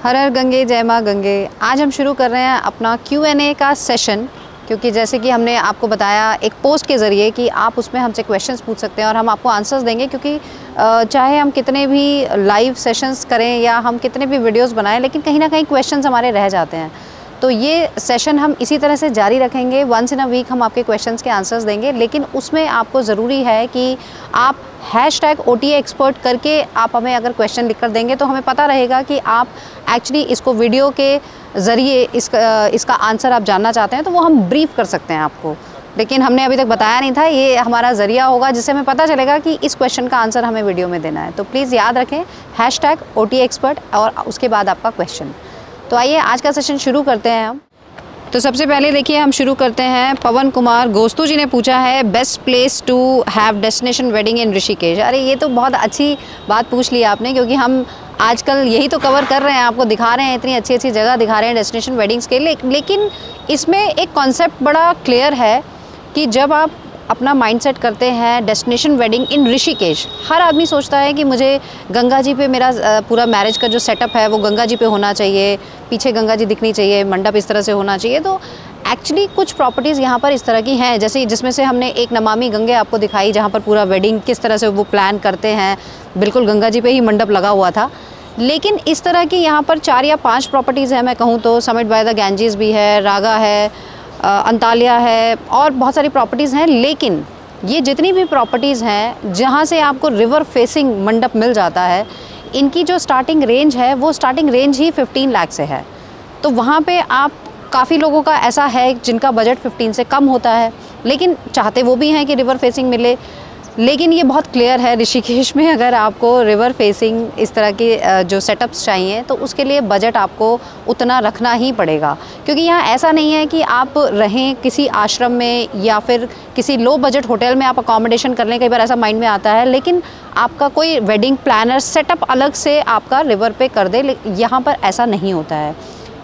हर हर गंगे जय माँ गंगे। आज हम शुरू कर रहे हैं अपना Q&A का सेशन, क्योंकि जैसे कि हमने आपको बताया एक पोस्ट के ज़रिए कि आप उसमें हमसे क्वेश्चंस पूछ सकते हैं और हम आपको आंसर्स देंगे, क्योंकि चाहे हम कितने भी लाइव सेशंस करें या हम कितने भी वीडियोस बनाएं, लेकिन कहीं ना कहीं क्वेश्चंस हमारे रह जाते हैं। तो ये सेशन हम इसी तरह से जारी रखेंगे। वंस इन अ वीक हम आपके क्वेश्चंस के आंसर्स देंगे, लेकिन उसमें आपको ज़रूरी है कि आप #OTA एक्सपर्ट करके आप हमें अगर क्वेश्चन लिख कर देंगे तो हमें पता रहेगा कि आप एक्चुअली इसको वीडियो के ज़रिए इसका आंसर आप जानना चाहते हैं, तो वो हम ब्रीफ कर सकते हैं आपको। लेकिन हमने अभी तक बताया नहीं था, ये हमारा ज़रिया होगा जिससे हमें पता चलेगा कि इस क्वेश्चन का आंसर हमें वीडियो में देना है। तो प्लीज़ याद रखें #OTA एक्सपर्ट और उसके बाद आपका क्वेश्चन। तो आइए आज का सेशन शुरू करते हैं हम। तो सबसे पहले देखिए हम शुरू करते हैं। पवन कुमार गोस्तू जी ने पूछा है best place to have destination wedding in Rishikesh. अरे ये तो बहुत अच्छी बात पूछ ली आपने, क्योंकि हम आजकल यही तो कवर कर रहे हैं, आपको दिखा रहे हैं, इतनी अच्छी अच्छी जगह दिखा रहे हैं डेस्टिनेशन वेडिंग्स के लिए। लेकिन इसमें एक कॉन्सेप्ट बड़ा क्लियर है कि जब आप अपना माइंडसेट करते हैं डेस्टिनेशन वेडिंग इन ऋषिकेश, हर आदमी सोचता है कि मुझे गंगा जी पे मेरा पूरा मैरिज का जो सेटअप है वो गंगा जी पे होना चाहिए, पीछे गंगा जी दिखनी चाहिए, मंडप इस तरह से होना चाहिए। तो एक्चुअली कुछ प्रॉपर्टीज़ यहाँ पर इस तरह की हैं, जैसे जिसमें से हमने एक नमामि गंगे आपको दिखाई, जहाँ पर पूरा वेडिंग किस तरह से वो प्लान करते हैं, बिल्कुल गंगा जी पे ही मंडप लगा हुआ था। लेकिन इस तरह की यहाँ पर 4 या 5 प्रॉपर्टीज़ हैं। मैं कहूँ तो समिट बाय द गैंजेस भी है, रागा है, अंतालिया है और बहुत सारी प्रॉपर्टीज़ हैं। लेकिन ये जितनी भी प्रॉपर्टीज़ हैं जहाँ से आपको रिवर फेसिंग मंडप मिल जाता है, इनकी जो स्टार्टिंग रेंज है वो स्टार्टिंग रेंज ही 15 लाख से है। तो वहाँ पे आप काफ़ी लोगों का ऐसा है जिनका बजट 15 से कम होता है, लेकिन चाहते वो भी हैं कि रिवर फेसिंग मिले। लेकिन ये बहुत क्लियर है, ऋषिकेश में अगर आपको रिवर फेसिंग इस तरह के जो सेटअप्स चाहिए तो उसके लिए बजट आपको उतना रखना ही पड़ेगा, क्योंकि यहाँ ऐसा नहीं है कि आप रहें किसी आश्रम में या फिर किसी लो बजट होटल में आप अकोमोडेशन कर लें। कई बार ऐसा माइंड में आता है, लेकिन आपका कोई वेडिंग प्लानर सेटअप अलग से आपका रिवर पे कर दे। यहाँ पर ऐसा नहीं होता है,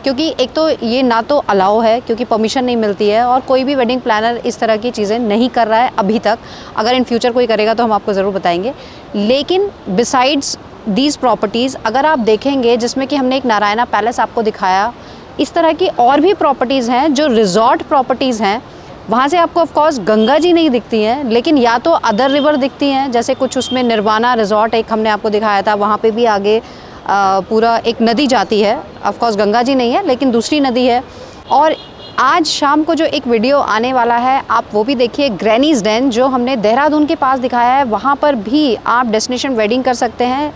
क्योंकि एक तो ये ना तो अलाउ है, क्योंकि परमिशन नहीं मिलती है, और कोई भी वेडिंग प्लानर इस तरह की चीज़ें नहीं कर रहा है अभी तक। अगर इन फ्यूचर कोई करेगा तो हम आपको ज़रूर बताएंगे। लेकिन बिसाइड्स दीज प्रॉपर्टीज़ अगर आप देखेंगे, जिसमें कि हमने एक नारायणा पैलेस आपको दिखाया, इस तरह की और भी प्रॉपर्टीज़ हैं जो रिजॉर्ट प्रॉपर्टीज़ हैं। वहाँ से आपको ऑफकोर्स गंगा जी नहीं दिखती हैं, लेकिन या तो अदर रिवर दिखती हैं, जैसे कुछ उसमें निर्वाणा रिजॉर्ट एक हमने आपको दिखाया था, वहाँ पे भी आगे पूरा एक नदी जाती है। ऑफकोर्स गंगा जी नहीं है, लेकिन दूसरी नदी है। और आज शाम को जो एक वीडियो आने वाला है, आप वो भी देखिए। ग्रैनीज़ डेन जो हमने देहरादून के पास दिखाया है, वहाँ पर भी आप डेस्टिनेशन वेडिंग कर सकते हैं।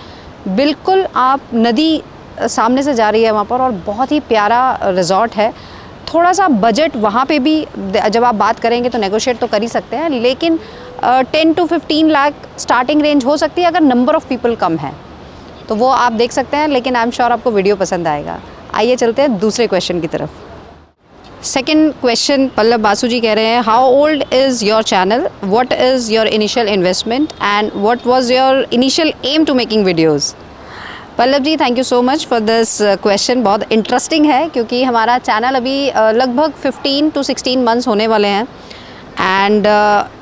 बिल्कुल आप नदी सामने से जा रही है वहाँ पर, और बहुत ही प्यारा रिजॉर्ट है। थोड़ा सा बजट वहाँ पे भी जब आप बात करेंगे तो नेगोशिएट तो कर ही सकते हैं, लेकिन 10 to 15 लाख स्टार्टिंग रेंज हो सकती है अगर नंबर ऑफ़ पीपल कम है, तो वो आप देख सकते हैं। लेकिन आई एम श्योर आपको वीडियो पसंद आएगा। आइए चलते हैं दूसरे क्वेश्चन की तरफ। सेकंड क्वेश्चन पल्लव बासु जी कह रहे हैं, how old is your channel, what is your initial investment and what was your initial aim to making videos. Pallav ji, thank you so much for this question. बहुत इंटरेस्टिंग है, क्योंकि हमारा चैनल अभी लगभग 15 to 16 मंथ्स होने वाले हैं। एंड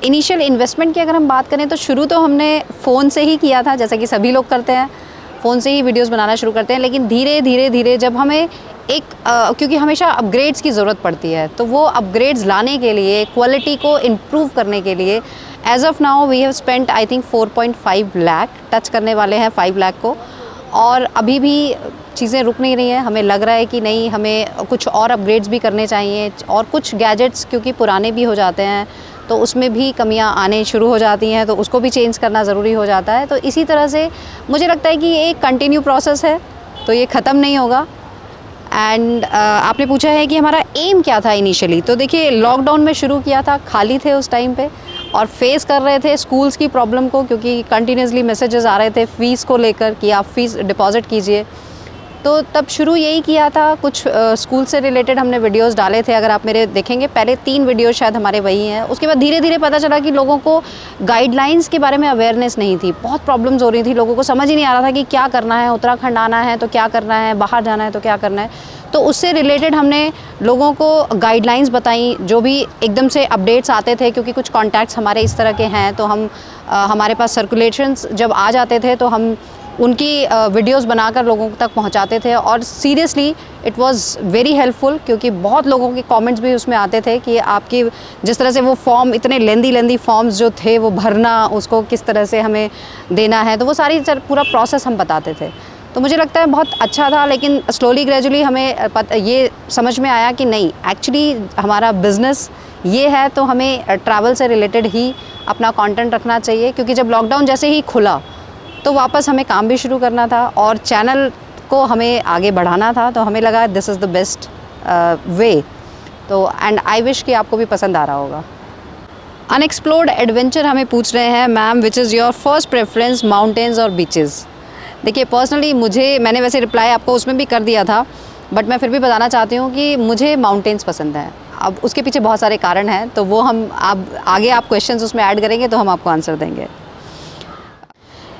इनिशियल इन्वेस्टमेंट की अगर हम बात करें तो शुरू तो हमने फ़ोन से ही किया था, जैसा कि सभी लोग करते हैं, फ़ोन से ही वीडियोस बनाना शुरू करते हैं। लेकिन धीरे धीरे जब हमें क्योंकि हमेशा अपग्रेड्स की ज़रूरत पड़ती है, तो वो अपग्रेड्स लाने के लिए, क्वालिटी को इम्प्रूव करने के लिए, as of now we have spent I think 4.5 lakh, touch करने वाले हैं 5 लाख को। और अभी भी चीज़ें रुक नहीं रही हैं। हमें लग रहा है कि नहीं, हमें कुछ और अपग्रेड्स भी करने चाहिए, और कुछ गैजेट्स क्योंकि पुराने भी हो जाते हैं तो उसमें भी कमियां आने शुरू हो जाती हैं, तो उसको भी चेंज करना ज़रूरी हो जाता है। तो इसी तरह से मुझे लगता है कि ये एक कंटिन्यू प्रोसेस है, तो ये ख़त्म नहीं होगा। एंड आपने पूछा है कि हमारा एम क्या था इनिशियली। तो देखिए, लॉकडाउन में शुरू किया था, खाली थे उस टाइम पे और फेस कर रहे थे स्कूल्स की प्रॉब्लम को, क्योंकि कंटिन्यूसली मैसेजेस आ रहे थे फ़ीस को लेकर कि आप फ़ीस डिपॉज़िट कीजिए। तो तब शुरू यही किया था, कुछ स्कूल से रिलेटेड हमने वीडियोस डाले थे। अगर आप मेरे देखेंगे पहले 3 वीडियो शायद हमारे वही हैं। उसके बाद धीरे धीरे पता चला कि लोगों को गाइडलाइंस के बारे में अवेयरनेस नहीं थी, बहुत प्रॉब्लम्स हो रही थी, लोगों को समझ ही नहीं आ रहा था कि क्या करना है, उत्तराखंड आना है तो क्या करना है, बाहर जाना है तो क्या करना है। तो उससे रिलेटेड हमने लोगों को गाइडलाइंस बताई, जो भी एकदम से अपडेट्स आते थे, क्योंकि कुछ कॉन्टैक्ट्स हमारे इस तरह के हैं, तो हम हमारे पास सर्कुलेशंस जब आ जाते थे तो हम उनकी वीडियोस बनाकर लोगों तक पहुंचाते थे। और seriously it was very helpful, क्योंकि बहुत लोगों के कमेंट्स भी उसमें आते थे कि आपकी जिस तरह से वो फॉर्म, इतने लेंदी फॉर्म्स जो थे वो भरना, उसको किस तरह से हमें देना है, तो वो सारी पूरा प्रोसेस हम बताते थे। तो मुझे लगता है बहुत अच्छा था। लेकिन स्लोली ग्रेजुअली हमें ये समझ में आया कि नहीं, एक्चुअली हमारा बिज़नेस ये है तो हमें ट्रैवल से रिलेटेड ही अपना कंटेंट रखना चाहिए, क्योंकि जब लॉकडाउन जैसे ही खुला तो वापस हमें काम भी शुरू करना था और चैनल को हमें आगे बढ़ाना था। तो हमें लगा this is the best way. तो एंड आई विश कि आपको भी पसंद आ रहा होगा। अनएक्सप्लोर्ड एडवेंचर हमें पूछ रहे हैं, ma'am which is your first preference, mountains और बीचेस? देखिए पर्सनली मैंने वैसे रिप्लाई आपको उसमें भी कर दिया था, बट मैं फिर भी बताना चाहती हूँ कि मुझे माउंटेन्स पसंद है। अब उसके पीछे बहुत सारे कारण हैं, तो वो हम आगे आप क्वेश्चंस उसमें ऐड करेंगे तो हम आपको आंसर देंगे।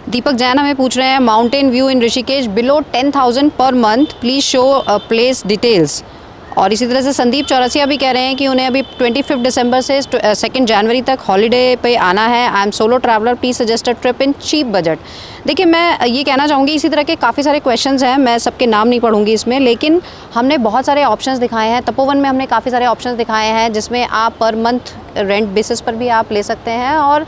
दीपक जैन हमें पूछ रहे हैं, mountain view in Rishikesh below 10,000 per month, please show place details. और इसी तरह से संदीप चौरसिया भी कह रहे हैं कि उन्हें अभी 25 दिसंबर से 2 जनवरी तक हॉलीडे पे आना है। I am solo traveller, please suggest a trip in cheap budget. देखिए मैं ये कहना चाहूँगी, इसी तरह के काफ़ी सारे क्वेश्चंस हैं, मैं सबके नाम नहीं पढ़ूंगी इसमें, लेकिन हमने बहुत सारे ऑप्शंस दिखाए हैं। तपोवन में हमने काफ़ी सारे ऑप्शंस दिखाए हैं जिसमें आप पर मंथ रेंट बेसिस पर भी आप ले सकते हैं, और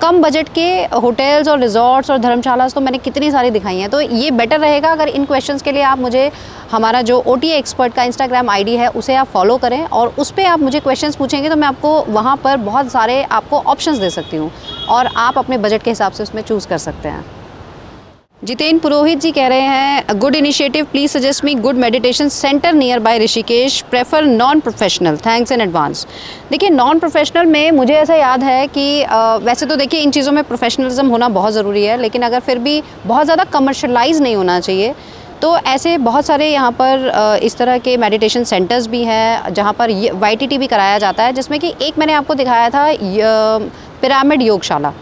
कम बजट के होटल्स और रिजॉर्ट्स और धर्मशाला तो मैंने कितनी सारी दिखाई हैं। तो ये बेटर रहेगा अगर इन क्वेश्चंस के लिए आप मुझे हमारा जो OTA एक्सपर्ट का इंस्टाग्राम ID है उसे आप फॉलो करें, और उस पर आप मुझे क्वेश्चंस पूछेंगे तो मैं आपको वहाँ पर बहुत सारे आपको ऑप्शंस दे सकती हूँ और आप अपने बजट के हिसाब से उसमें चूज़ कर सकते हैं। जितेन पुरोहित जी कह रहे हैं, good initiative, please suggest me good meditation centre near by Rishikesh, prefer non professional, thanks in advance. देखिए नॉन प्रोफेशनल में मुझे ऐसा याद है कि वैसे तो देखिए इन चीज़ों में प्रोफेशनलिज्म होना बहुत ज़रूरी है, लेकिन अगर फिर भी बहुत ज़्यादा कमर्शलाइज नहीं होना चाहिए, तो ऐसे बहुत सारे यहाँ पर इस तरह के मेडिटेशन सेंटर्स भी हैं जहाँ पर YTT भी कराया जाता है, जिसमें कि एक मैंने आपको दिखाया था पिरामिड योगशाला,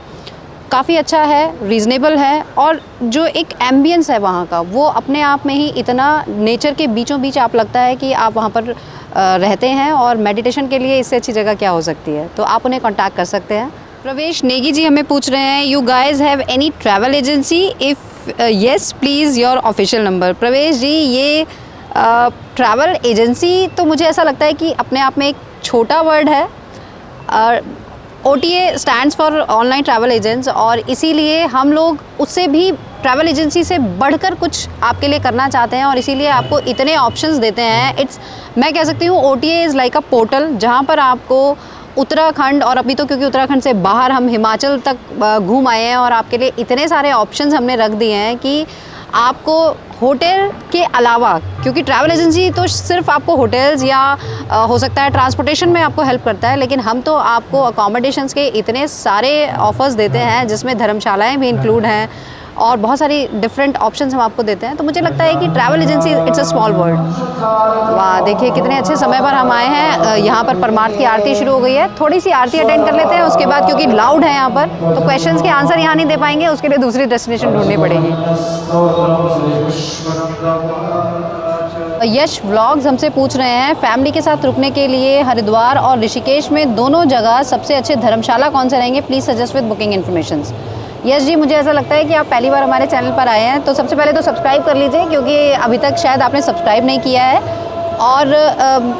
काफ़ी अच्छा है, रीज़नेबल है, और जो एक एम्बियंस है वहाँ का वो अपने आप में ही इतना नेचर के बीचों बीच आप लगता है कि आप वहाँ पर रहते हैं, और मेडिटेशन के लिए इससे अच्छी जगह क्या हो सकती है। तो आप उन्हें कांटेक्ट कर सकते हैं। प्रवेश नेगी जी हमें पूछ रहे हैं, you guys have any travel agency, if yes please your official number. प्रवेश जी, ये ट्रैवल एजेंसी तो मुझे ऐसा लगता है कि अपने आप में एक छोटा वर्ड है। OTA stands for online travel agents, और इसीलिए हम लोग उससे भी ट्रैवल एजेंसी से बढ़कर कुछ आपके लिए करना चाहते हैं, और इसीलिए आपको इतने ऑप्शंस देते हैं। मैं कह सकती हूँ OTA is like a portal, जहाँ पर आपको उत्तराखंड, और अभी तो क्योंकि उत्तराखंड से बाहर हम हिमाचल तक घूम आए हैं, और आपके लिए इतने सारे ऑप्शंस हमने रख दिए हैं कि आपको होटल के अलावा, क्योंकि ट्रैवल एजेंसी तो सिर्फ आपको होटल्स या हो सकता है ट्रांसपोर्टेशन में आपको हेल्प करता है, लेकिन हम तो आपको अकोमोडेशंस के इतने सारे ऑफर्स देते हैं जिसमें धर्मशालाएं भी इंक्लूड हैं, और बहुत सारी डिफरेंट ऑप्शंस हम आपको देते हैं। तो मुझे लगता है कि travel agency it's a small word. वाह, देखिए कितने अच्छे समय पर हम आए हैं। यहाँ पर परमार्थ की आरती शुरू हो गई है, थोड़ी सी आरती अटेंड कर लेते हैं, उसके बाद क्योंकि लाउड है यहाँ पर तो क्वेश्चंस के आंसर यहाँ नहीं दे पाएंगे, उसके लिए दूसरी डेस्टिनेशन ढूंढनी पड़ेगी। यश व्लॉग्स हमसे पूछ रहे हैं, फैमिली के साथ रुकने के लिए हरिद्वार और ऋषिकेश में दोनों जगह सबसे अच्छे धर्मशाला कौन से रहेंगे, please suggest with booking information. Yes जी, मुझे ऐसा लगता है कि आप पहली बार हमारे चैनल पर आए हैं, तो सबसे पहले तो सब्सक्राइब कर लीजिए, क्योंकि अभी तक शायद आपने सब्सक्राइब नहीं किया है। और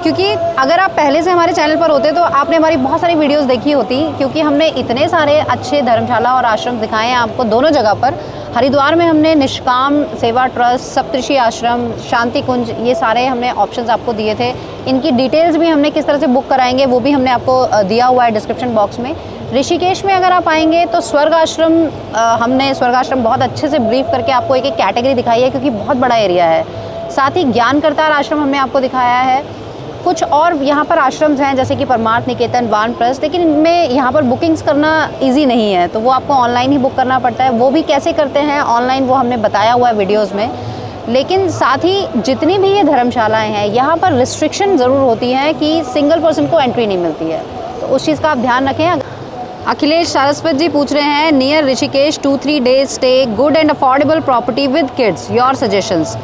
क्योंकि अगर आप पहले से हमारे चैनल पर होते तो आपने हमारी बहुत सारी वीडियोस देखी होती, क्योंकि हमने इतने सारे अच्छे धर्मशाला और आश्रम दिखाए हैं आपको दोनों जगह पर। हरिद्वार में हमने निष्काम सेवा ट्रस्ट, सप्तऋषि आश्रम, शांति कुंज, ये सारे हमने ऑप्शंस आपको दिए थे। इनकी डिटेल्स भी हमने किस तरह से बुक कराएंगे वो भी हमने आपको दिया हुआ है डिस्क्रिप्शन बॉक्स में। ऋषिकेश में अगर आप आएंगे तो स्वर्ग आश्रम, हमने स्वर्ग आश्रम बहुत अच्छे से ब्रीफ करके आपको एक एक कैटेगरी दिखाई है, क्योंकि बहुत बड़ा एरिया है। साथ ही ज्ञान करतार आश्रम हमने आपको दिखाया है। कुछ और यहाँ पर आश्रम्स हैं जैसे कि परमार्थ निकेतन, वानप्रस्थ, लेकिन इनमें यहाँ पर बुकिंग्स करना इजी नहीं है, तो वो आपको ऑनलाइन ही बुक करना पड़ता है। वो भी कैसे करते हैं ऑनलाइन, वो हमने बताया हुआ है वीडियोज़ में। लेकिन साथ ही जितनी भी ये धर्मशालाएँ हैं, यहाँ पर रिस्ट्रिक्शन ज़रूर होती है कि सिंगल पर्सन को एंट्री नहीं मिलती है, तो उस चीज़ का आप ध्यान रखें। अखिलेश सारस्वत जी पूछ रहे हैं, near Rishikesh 2-3 days stay, good and affordable property with kids, your suggestions.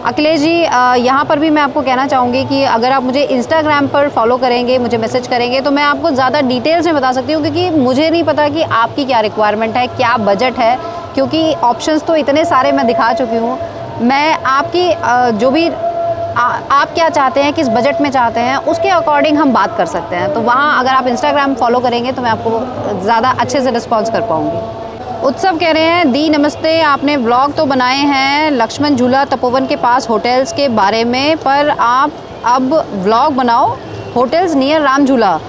Akhilesh ji, यहाँ पर भी मैं आपको कहना चाहूँगी कि अगर आप मुझे इंस्टाग्राम पर फॉलो करेंगे, मुझे मैसेज करेंगे, तो मैं आपको ज़्यादा डिटेल्स में बता सकती हूँ, क्योंकि मुझे नहीं पता कि आपकी क्या रिक्वायरमेंट है, क्या बजट है, क्योंकि ऑप्शंस तो इतने सारे मैं दिखा चुकी हूँ। मैं आपकी जो भी आप क्या चाहते हैं, किस बजट में चाहते हैं, उसके अकॉर्डिंग हम बात कर सकते हैं। तो वहाँ अगर आप इंस्टाग्राम फॉलो करेंगे तो मैं आपको ज़्यादा अच्छे से रिस्पॉन्स कर पाऊँगी। उत्सव कह रहे हैं दी नमस्ते, आपने व्लॉग तो बनाए हैं लक्ष्मण झूला तपोवन के पास होटल्स के बारे में, पर आप अब व्लॉग बनाओ होटल्स नियर राम झूला।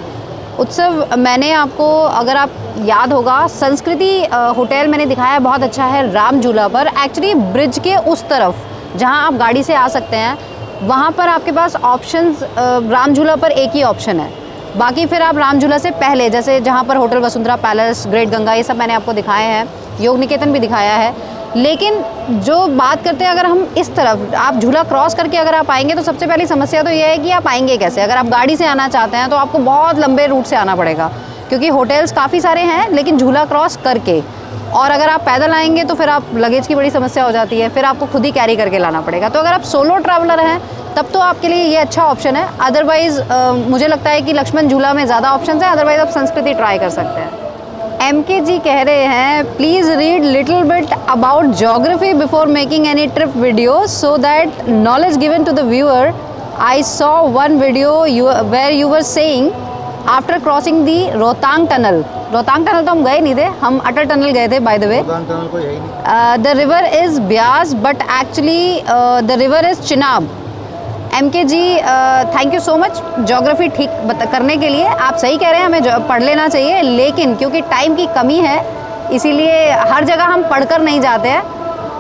उत्सव, मैंने आपको अगर आप याद होगा संस्कृति होटल मैंने दिखाया है, बहुत अच्छा है राम झूला पर। एक्चुअली ब्रिज के उस तरफ जहाँ आप गाड़ी से आ सकते हैं वहाँ पर आपके पास ऑप्शंस राम झूला पर एक ही ऑप्शन है। बाकी फिर आप राम झूला से पहले जैसे जहाँ पर hotel Vasundhara palace, great Ganga, ये सब मैंने आपको दिखाए हैं, योग निकेतन भी दिखाया है। लेकिन जो बात करते हैं अगर हम इस तरफ आप झूला क्रॉस करके अगर आप आएंगे तो सबसे पहली समस्या तो यह है कि आप आएंगे कैसे। अगर आप गाड़ी से आना चाहते हैं तो आपको बहुत लंबे रूट से आना पड़ेगा, क्योंकि होटल्स काफ़ी सारे हैं लेकिन झूला क्रॉस करके। और अगर आप पैदल आएंगे तो फिर आप लगेज की बड़ी समस्या हो जाती है, फिर आपको खुद ही कैरी करके लाना पड़ेगा। तो अगर आप सोलो ट्रैवलर हैं तब तो आपके लिए ये अच्छा ऑप्शन है। अदरवाइज़ मुझे लगता है कि लक्ष्मण झूला में ज़्यादा ऑप्शन है, अदरवाइज़ आप संस्कृति ट्राई कर सकते हैं। MK जी कह रहे हैं please read little bit about geography before making any trip video so that knowledge given to the viewer. I saw one video where you were saying after crossing the Rohtang tunnel. Rohtang tunnel तो हम गए नहीं थे, हम अटल tunnel गए थे by the way. The river is Beas but actually the river is Chenab. MK ji thank you so much geography ठीक करने के लिए। आप सही कह रहे हैं, हमें पढ़ लेना चाहिए, लेकिन क्योंकि टाइम की कमी है इसीलिए हर जगह हम पढ़कर नहीं जाते हैं।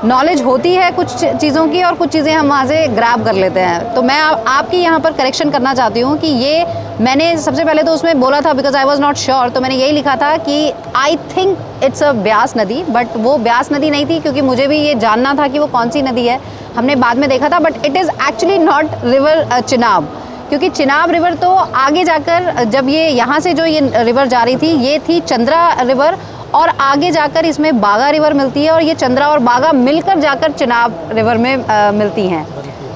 नॉलेज होती है कुछ चीज़ों की और कुछ चीज़ें हम वहाँ से ग्रैब कर लेते हैं। तो मैं आपकी यहाँ पर करेक्शन करना चाहती हूँ कि ये मैंने सबसे पहले तो उसमें बोला था because I was not sure, तो मैंने यही लिखा था कि I think it's a Beas नदी, बट वो ब्यास नदी नहीं थी क्योंकि मुझे भी ये जानना था कि वो कौन सी नदी है। हमने बाद में देखा था, but it is actually not river Chenab, क्योंकि चिनाब रिवर तो आगे जाकर जब ये यहाँ से जो ये रिवर जा रही थी ये थी चंद्रा रिवर, और आगे जाकर इसमें बागा रिवर मिलती है और ये चंद्रा और बागा मिलकर जाकर चिनाब रिवर में मिलती हैं।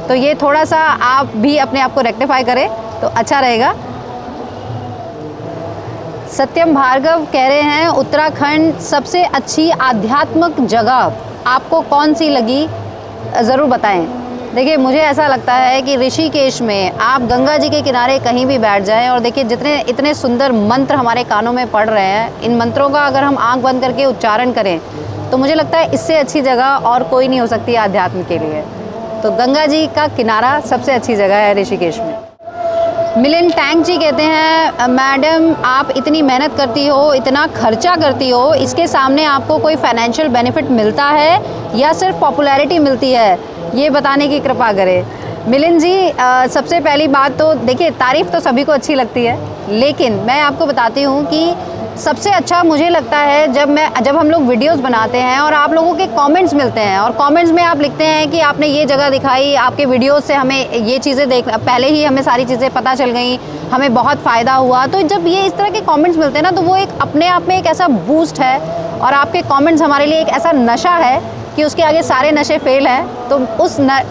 तो ये थोड़ा सा आप भी अपने आप को रेक्टिफाई करें तो अच्छा रहेगा। सत्यम भार्गव कह रहे हैं उत्तराखंड सबसे अच्छी आध्यात्मिक जगह आपको कौन सी लगी, ज़रूर बताएं। देखिए मुझे ऐसा लगता है कि ऋषिकेश में आप गंगा जी के किनारे कहीं भी बैठ जाएं और देखिए जितने इतने सुंदर मंत्र हमारे कानों में पड़ रहे हैं, इन मंत्रों का अगर हम आंख बंद करके उच्चारण करें तो मुझे लगता है इससे अच्छी जगह और कोई नहीं हो सकती आध्यात्म के लिए। तो गंगा जी का किनारा सबसे अच्छी जगह है ऋषिकेश में। मिलिंद टैंक जी कहते हैं मैडम आप इतनी मेहनत करती हो, इतना खर्चा करती हो, इसके सामने आपको कोई फाइनेंशियल बेनिफिट मिलता है या सिर्फ पॉपुलैरिटी मिलती है, ये बताने की कृपा करें। मिलिंद जी सबसे पहली बात तो देखिए तारीफ़ तो सभी को अच्छी लगती है, लेकिन मैं आपको बताती हूँ कि सबसे अच्छा मुझे लगता है जब हम लोग वीडियोस बनाते हैं और आप लोगों के कमेंट्स मिलते हैं और कमेंट्स में आप लिखते हैं कि आपने ये जगह दिखाई, आपके वीडियोस से हमें ये चीज़ें पहले ही हमें सारी चीज़ें पता चल गई, हमें बहुत फ़ायदा हुआ। तो जब ये इस तरह के कमेंट्स मिलते हैं ना तो वो एक अपने आप में एक ऐसा बूस्ट है और आपके कमेंट्स हमारे लिए एक ऐसा नशा है कि उसके आगे सारे नशे फेल हैं। तो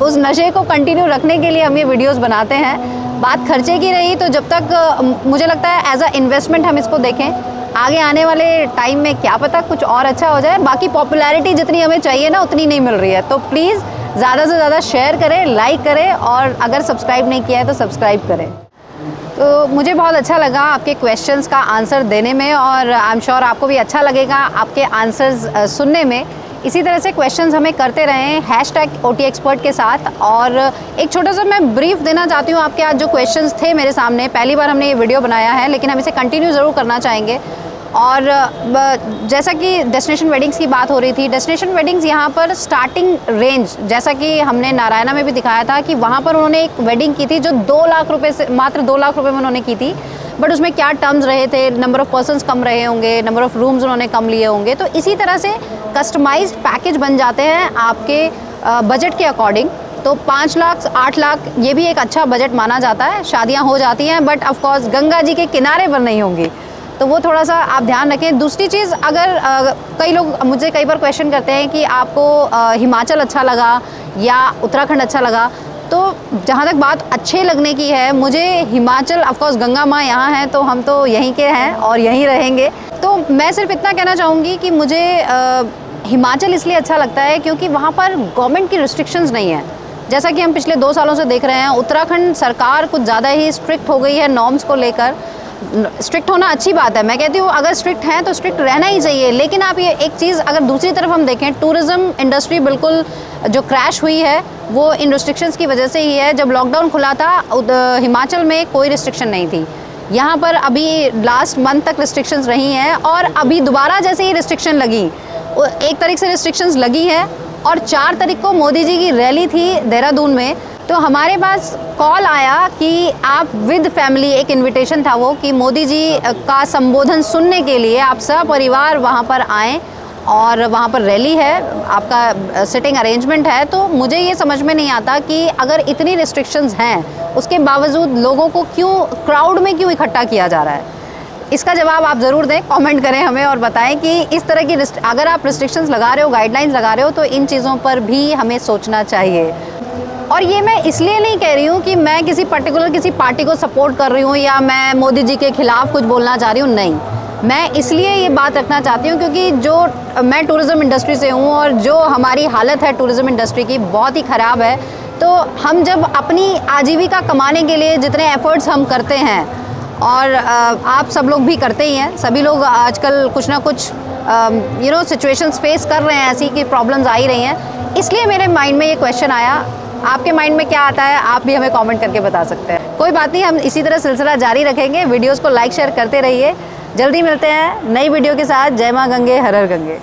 उस नशे को कंटिन्यू रखने के लिए हम ये वीडियोज़ बनाते हैं। बात खर्चे की रही तो जब तक मुझे लगता है एज अ इन्वेस्टमेंट हम इसको देखें, आगे आने वाले टाइम में क्या पता कुछ और अच्छा हो जाए। बाकी पॉपुलैरिटी जितनी हमें चाहिए ना उतनी नहीं मिल रही है, तो प्लीज़ ज़्यादा से ज़्यादा शेयर करें, लाइक करें और अगर सब्सक्राइब नहीं किया है तो सब्सक्राइब करें। तो मुझे बहुत अच्छा लगा आपके क्वेश्चंस का आंसर देने में और आई एम श्योर आपको भी अच्छा लगेगा आपके आंसर्स सुनने में। इसी तरह से क्वेश्चंस हमें करते रहें #OTExpert के साथ। और एक छोटा सा मैं ब्रीफ देना चाहती हूँ आपके आज जो क्वेश्चंस थे मेरे सामने, पहली बार हमने ये वीडियो बनाया है लेकिन हम इसे कंटिन्यू ज़रूर करना चाहेंगे। और जैसा कि डेस्टिनेशन वेडिंग्स की बात हो रही थी, डेस्टिनेशन वेडिंग्स यहाँ पर स्टार्टिंग रेंज जैसा कि हमने नारायणा में भी दिखाया था कि वहाँ पर उन्होंने एक वेडिंग की थी जो 2 लाख रुपए से मात्र 2 लाख रुपए में उन्होंने की थी। बट उसमें क्या टर्म्स रहे थे, नंबर ऑफ़ पर्सन्स कम रहे होंगे, नंबर ऑफ़ रूम्स उन्होंने कम लिए होंगे। तो इसी तरह से कस्टमाइज्ड पैकेज बन जाते हैं आपके बजट के अकॉर्डिंग। तो 5 लाख 8 लाख ये भी एक अच्छा बजट माना जाता है, शादियाँ हो जाती हैं बट ऑफकोर्स गंगा जी के किनारे पर नहीं होंगी, तो वो थोड़ा सा आप ध्यान रखें। दूसरी चीज़, अगर कई लोग मुझे कई बार क्वेश्चन करते हैं कि आपको हिमाचल अच्छा लगा या उत्तराखंड अच्छा लगा, तो जहाँ तक बात अच्छे लगने की है, मुझे हिमाचल ऑफकोर्स गंगा माँ यहाँ हैं तो हम तो यहीं के हैं और यहीं रहेंगे। तो मैं सिर्फ इतना कहना चाहूँगी कि मुझे हिमाचल इसलिए अच्छा लगता है क्योंकि वहाँ पर गवर्नमेंट की रिस्ट्रिक्शंस नहीं है। जैसा कि हम पिछले 2 सालों से देख रहे हैं, उत्तराखंड सरकार कुछ ज़्यादा ही स्ट्रिक्ट हो गई है नॉर्म्स को लेकर। स्ट्रिक्ट होना अच्छी बात है, मैं कहती हूँ अगर स्ट्रिक्ट हैं तो स्ट्रिक्ट रहना ही चाहिए। लेकिन आप ये एक चीज़ अगर दूसरी तरफ हम देखें, टूरिज़्म इंडस्ट्री बिल्कुल जो क्रैश हुई है वो इन रिस्ट्रिक्शंस की वजह से ही है। जब लॉकडाउन खुला था हिमाचल में कोई रिस्ट्रिक्शन नहीं थी, यहाँ पर अभी लास्ट मंथ तक रिस्ट्रिक्शंस रही हैं और अभी दोबारा जैसे ही रिस्ट्रिक्शन लगी, एक तारीख से रिस्ट्रिक्शंस लगी हैं और 4 तारीख को मोदी जी की रैली थी देहरादून में, तो हमारे पास कॉल आया कि आप विद फैमिली, एक इनविटेशन था वो कि मोदी जी का संबोधन सुनने के लिए आप सपरिवार वहाँ पर आएँ और वहाँ पर रैली है, आपका सिटिंग अरेंजमेंट है। तो मुझे ये समझ में नहीं आता कि अगर इतनी रिस्ट्रिक्शंस हैं उसके बावजूद लोगों को क्यों क्राउड में क्यों इकट्ठा किया जा रहा है। इसका जवाब आप ज़रूर दें, कमेंट करें हमें और बताएं कि इस तरह की अगर आप रिस्ट्रिक्शंस लगा रहे हो, गाइडलाइंस लगा रहे हो, तो इन चीज़ों पर भी हमें सोचना चाहिए। और ये मैं इसलिए नहीं कह रही हूँ कि मैं किसी पार्टी को सपोर्ट कर रही हूँ या मैं मोदी जी के खिलाफ कुछ बोलना चाह रही हूँ, नहीं। मैं इसलिए ये बात रखना चाहती हूँ क्योंकि जो मैं टूरिज़्म इंडस्ट्री से हूँ और जो हमारी हालत है टूरिज़्म इंडस्ट्री की बहुत ही ख़राब है। तो हम जब अपनी आजीविका कमाने के लिए जितने एफ़र्ट्स हम करते हैं और आप सब लोग भी करते ही हैं, सभी लोग आजकल कुछ ना कुछ सिचुएशंस फेस कर रहे हैं, ऐसी कि प्रॉब्लम्स आ ही रही हैं। इसलिए मेरे माइंड में ये क्वेश्चन आया। आपके माइंड में क्या आता है आप भी हमें कमेंट करके बता सकते हैं। कोई बात नहीं, हम इसी तरह सिलसिला जारी रखेंगे। वीडियोस को लाइक शेयर करते रहिए। जल्दी मिलते हैं नई वीडियो के साथ। जय माँ गंगे, हर हर गंगे।